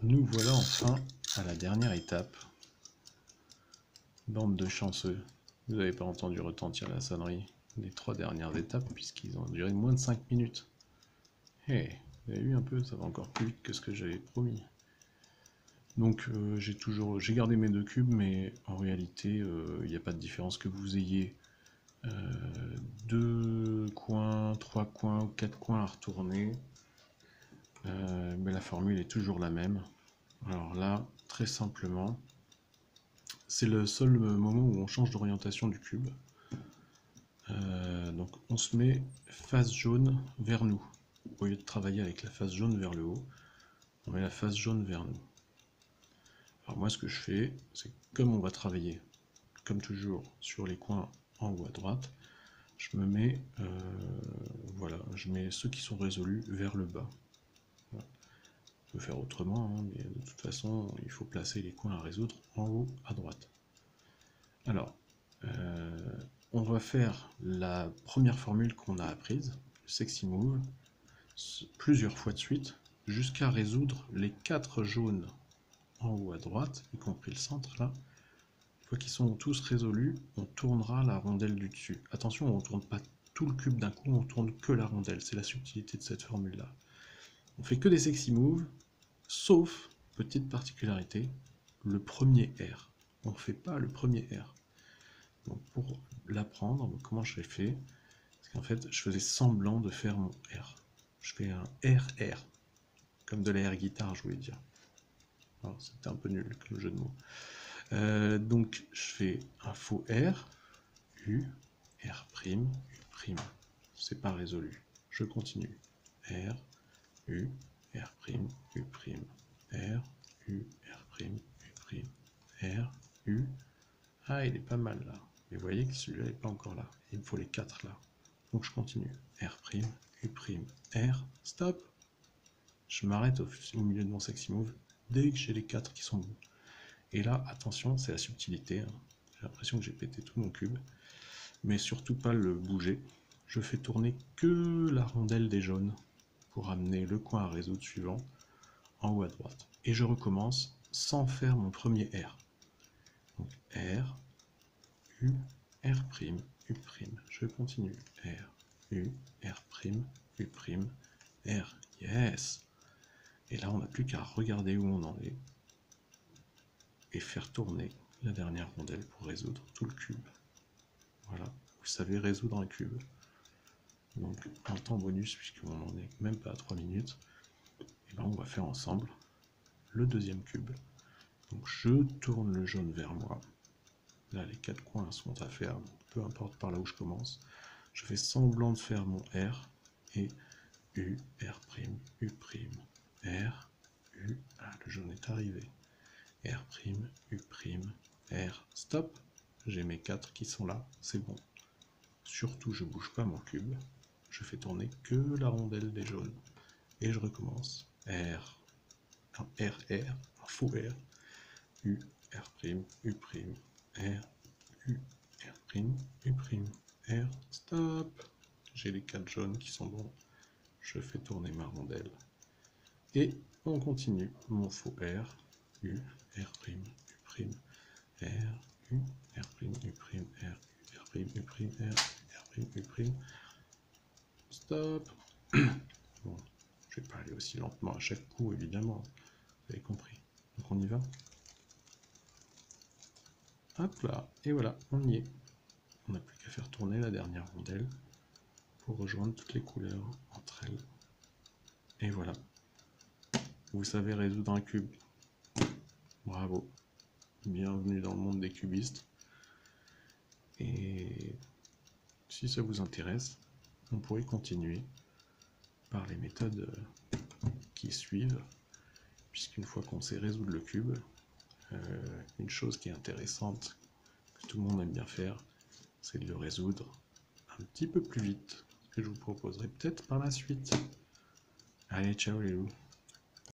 Nous voilà enfin à la dernière étape. Bande de chanceux. Vous n'avez pas entendu retentir la sonnerie des 3 dernières étapes puisqu'ils ont duré moins de 5 minutes. Hey, vous avez vu un peu, ça va encore plus vite que ce que j'avais promis. Donc j'ai gardé mes 2 cubes, mais en réalité il n'y a pas de différence que vous ayez 2 coins, 3 coins ou 4 coins à retourner. Mais la formule est toujours la même. Alors là, très simplement, c'est le seul moment où on change d'orientation du cube. Donc on se met face jaune vers nous. Au lieu de travailler avec la face jaune vers le haut, on met la face jaune vers nous. Alors moi ce que je fais, c'est comme on va travailler, comme toujours, sur les coins en haut à droite, je me mets, voilà, je mets ceux qui sont résolus vers le bas. Voilà. On peut faire autrement, hein, mais de toute façon, il faut placer les coins à résoudre en haut à droite. Alors, on va faire la première formule qu'on a apprise, le sexy move, plusieurs fois de suite, jusqu'à résoudre les 4 jaunes en haut à droite, y compris le centre là. Une fois qu'ils sont tous résolus, on tournera la rondelle du dessus. Attention, on ne tourne pas tout le cube d'un coup, on tourne que la rondelle, c'est la subtilité de cette formule là. On fait que des sexy moves, sauf, petite particularité, le premier R. On ne fait pas le premier R. Donc pour l'apprendre, comment je l'ai fait? Parce qu'en fait, je faisais semblant de faire mon R. Je fais un RR, comme de la air guitare, je voulais dire. C'était un peu nul comme jeu de mots. Donc je fais un faux R, U, R', U'. C'est pas résolu. Je continue. R, U, R', U', R, U, R', U', R, U. Ah, il est pas mal là. Mais vous voyez que celui-là n'est pas encore là. Il me faut les 4 là. Donc je continue. R', U', R, stop. Je m'arrête au milieu de mon sexy move dès que j'ai les 4 qui sont bons. Et là, attention, c'est la subtilité. Hein. J'ai l'impression que j'ai pété tout mon cube. Mais surtout pas le bouger. Je fais tourner que la rondelle des jaunes pour amener le coin à résoudre suivant en haut à droite. Et je recommence sans faire mon premier R. Donc R, U, R', U'. Je continue. R, U, R', U', R. Yes! Et là, on n'a plus qu'à regarder où on en est et faire tourner la dernière rondelle pour résoudre tout le cube. Voilà, vous savez résoudre un cube. Donc, en temps bonus, puisqu'on n'en est même pas à 3 minutes, et ben on va faire ensemble le deuxième cube. Donc, je tourne le jaune vers moi. Là, les 4 coins sont à faire, donc peu importe par là où je commence. Je fais semblant de faire mon R et U, R', U', R, U. Ah, le jaune est arrivé. R', U', R, stop. J'ai mes 4 qui sont là, c'est bon. Surtout, je bouge pas mon cube. Je fais tourner que la rondelle des jaunes. Et je recommence. R, un RR, un faux R. U, R', U', R, U, R', U', R, stop. J'ai les 4 jaunes qui sont bons. Je fais tourner ma rondelle. Et on continue. Mon faux R, U, R', U', R, U, R', U', R, U', R', U', stop. Bon, je vais pas aller aussi lentement à chaque coup, évidemment. Vous avez compris. Donc on y va. Hop là, et voilà, on y est. On n'a plus qu'à faire tourner la dernière rondelle pour rejoindre toutes les couleurs entre elles. Et voilà. Vous savez résoudre un cube. Bravo. Bienvenue dans le monde des cubistes. Et si ça vous intéresse, on pourrait continuer par les méthodes qui suivent, puisqu'une fois qu'on sait résoudre le cube, une chose qui est intéressante, que tout le monde aime bien faire, c'est de le résoudre un petit peu plus vite, ce que je vous proposerai peut-être par la suite. Allez, ciao les loups.